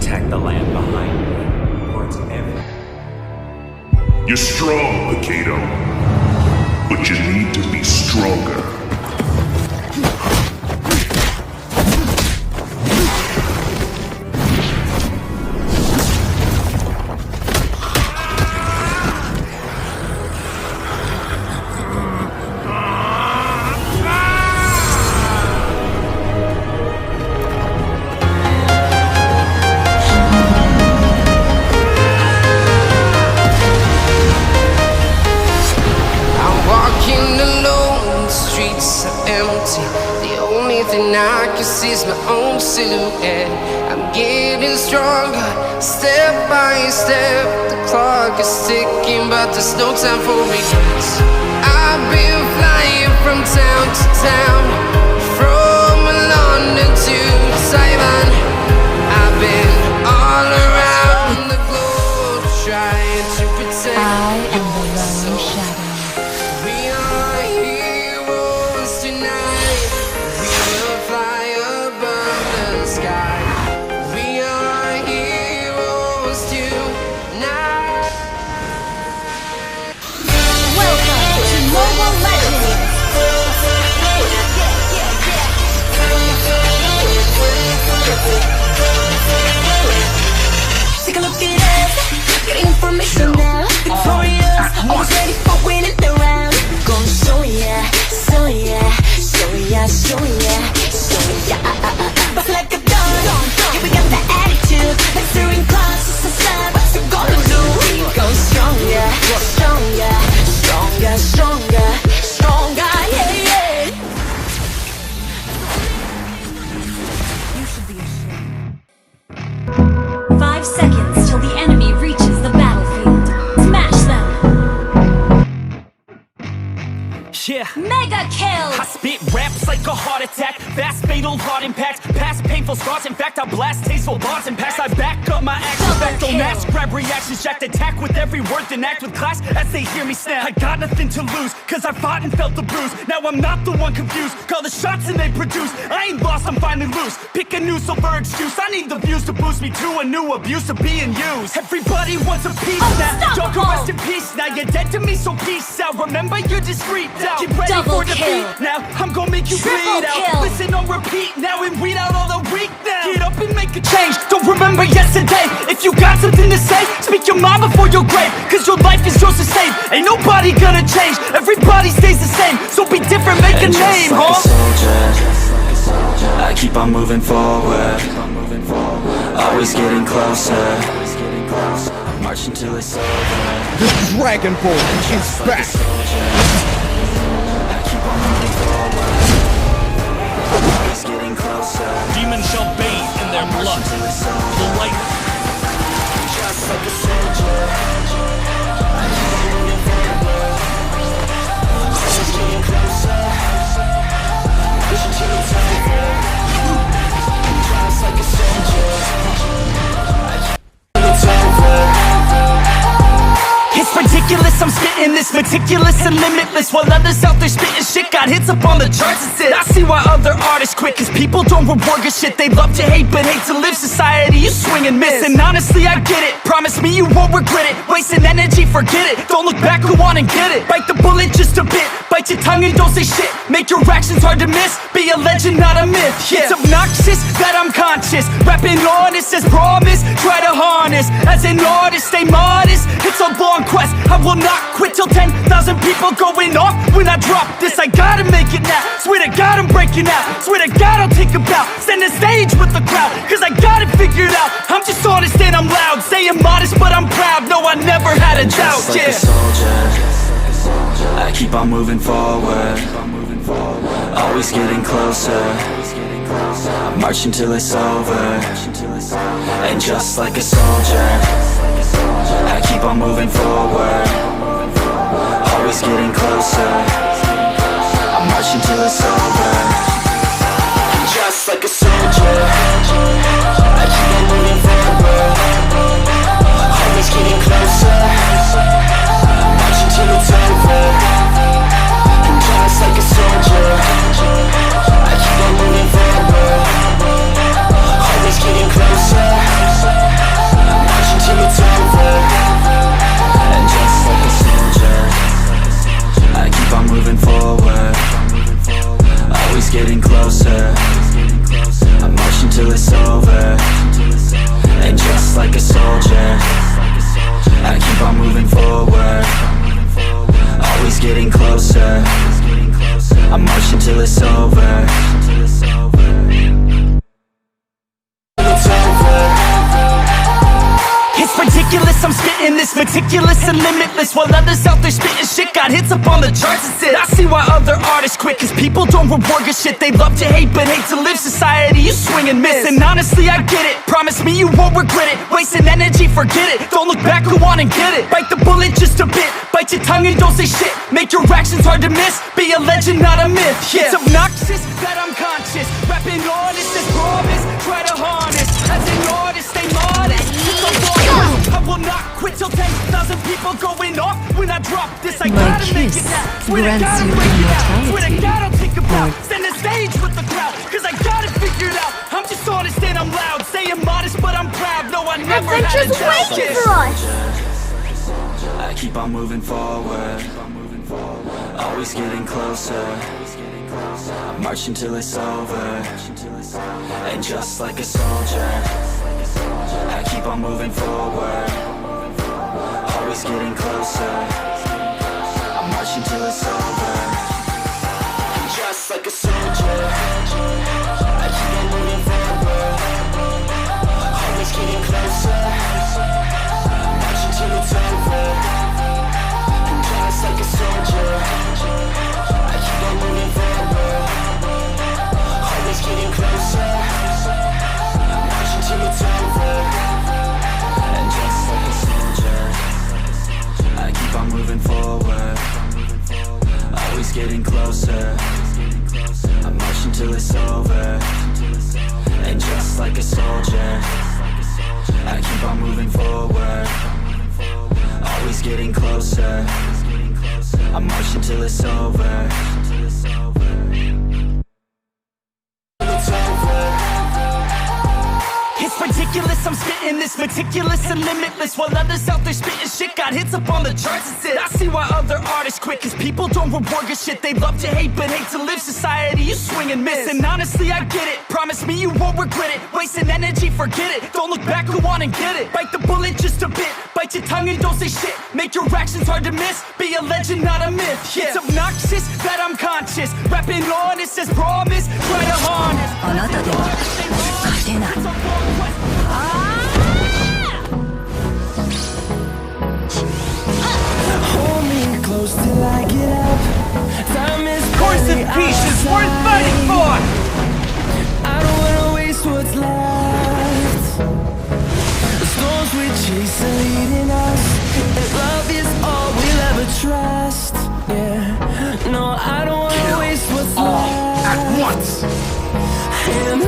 protect the land behind me, or it's ever. You're strong, Mikado, but you need to be stronger. I can see my own silhouette. I'm getting stronger, step by step. The clock is ticking, but there's no time for regrets. I've been flying from town to town, from London to Taiwan. I've been all around the globe trying to protect. I am the lone shadow. We are heroes tonight. We will fly above the sky. We are heroes tonight. Welcome to Mobile Legends! Take a look at us, get information now. Victorious, almost ready for winning the round. Gonna show ya, show ya, show ya, show ya, show ya. But like a gun, yeah, we got the attitude. Answering calls, it's a sign. What you gonna do? We go stronger, stronger, stronger, stronger, stronger, yeah, yeah. 5 seconds till the enemy reaches the battlefield. Smash them! Yeah. Mega kill! I spit raps like a heart attack, fast fatal heart impact, past painful scars. In fact, I blast tasteful bars and packs. I back up my actions, Double back don't kill. ask, grab reactions, jacked attack with every word, then act with class as they hear me snap. I got nothing to lose, cause I fought and felt the bruise. Now I'm not the one confused, call the shots and they produce. I ain't lost, I'm finally loose. Pick a new silver excuse, I need the views to boost me to a new abuse of being used. Everybody wants a piece now, don't go rest in peace now. You're dead to me, so peace out. Remember you're discreet now. Get ready Double for defeat kill. now. I'm gonna make you Triple bleed out. kill. Listen on repeat now and weed out all the weak now. Get up and make a change. Don't remember yesterday. If you got something to say, speak your mind before your grave. Cause your life is yours to save. Ain't nobody gonna change. Everybody stays the same. So be different, make a name, like huh? a soldier, I keep on moving forward, always getting closer, marching till it's over. The Dragon Ball is back! I keep on moving forward, always getting closer. Demons shall bathe in their blood. The light. Just like a soldier, I keep on moving forward, always getting closer, pushing till it's over. Just like a soldier, I keep on moving forward. It's ridiculous, I'm spitting this meticulous and limitless, while others out there spitting shit got hits up on the charts and shit. I see why other artists quit, cause people don't reward good shit. They love to hate but hate to live. Society, you swing and miss. And honestly, I get it, promise me you won't regret it. Wasting energy, forget it, don't look back, go on and get it. Bite the bullet just a bit, bite your tongue and don't say shit. Make your actions hard to miss, be a legend, not a myth. Yeah. It's obnoxious that I'm conscious, rapping honest as promise. Try to harness, as an artist, stay modest. It's a long quest, I will not quit till 10,000 people going off when I drop this. I gotta make it now, swear to God I'm breaking out. Swear to God I'll take a bow, stand the stage with the crowd, cause I got it figured out. I'm just honest and I'm loud, saying modest but I'm proud. No, I never had a doubt, Just like yeah. a soldier, I keep on moving forward, always getting closer, marching till it's over. And just like a soldier, I keep on moving forward, always getting closer, I'm marching till it's over. And just like a soldier, I keep on moving forward, always getting closer, marching till it's over. And just like a soldier, I keep on moving forward, always getting closer. till it's over. It's ridiculous, I'm spitting this meticulous and limitless, while others out there spitting shit got hits up on the charts and shit. I see why other artists quit, cause people don't reward good shit. They love to hate but hate to live. Society, you swing and miss. And honestly, I get it, promise me you won't regret it. Wasting energy, forget it, don't look back, go on and get it. Bite the bullet just a bit, bite your tongue and don't say shit. Make your actions hard to miss, be a legend, not a myth. It's obnoxious that I'm conscious, rapping honest as promise. Try to harness, as an artist, stay modest. I will not quit till 10,000 people going off when I drop this. I gotta make it now. Swear to God, I'll break it out. Swear to God, I'll take a bow. Stand the stage with the crowd, cause I got it figured out. I'm just honest and I'm loud, saying modest but I'm proud. No, I never had a doubt. Waiting for us. I keep on moving forward, always getting closer. I'm marching till it's over, and just like a soldier, I keep on moving forward, always getting closer. I'm marching till it's over, and just like a soldier, I keep on moving forward, always getting closer. I'm marching till it's over, and just like a soldier, I keep on moving forward, always getting closer. I'm marching till it's over, and just like a soldier, I keep on moving forward, always getting closer. I'm marching till it's over, and just like a soldier, I keep on moving forward, always getting closer. I'm marching till it's over. It's ridiculous, I'm spitting this meticulous and limitless, while others out there spitting shit got hits up on the charts and shit. I see why other artists quit, cause people don't reward good shit. They love to hate but hate to live. Society, you swing and miss. And honestly, I get it, promise me you won't regret it. Wasting energy, forget it, don't look back, go on and get it. Bite the bullet just a bit, bite your tongue and don't say shit. Make your actions hard to miss, be a legend, not a myth. It's obnoxious that I'm conscious, rapping honest as promise. Try to harness. Hold me close till I get up. Time is Course of peace is worth fighting for. I don't wanna waste what's left. The storms we chase are leading us, and love is all we'll ever trust. Yeah, no, I don't wanna waste what's left. At once. And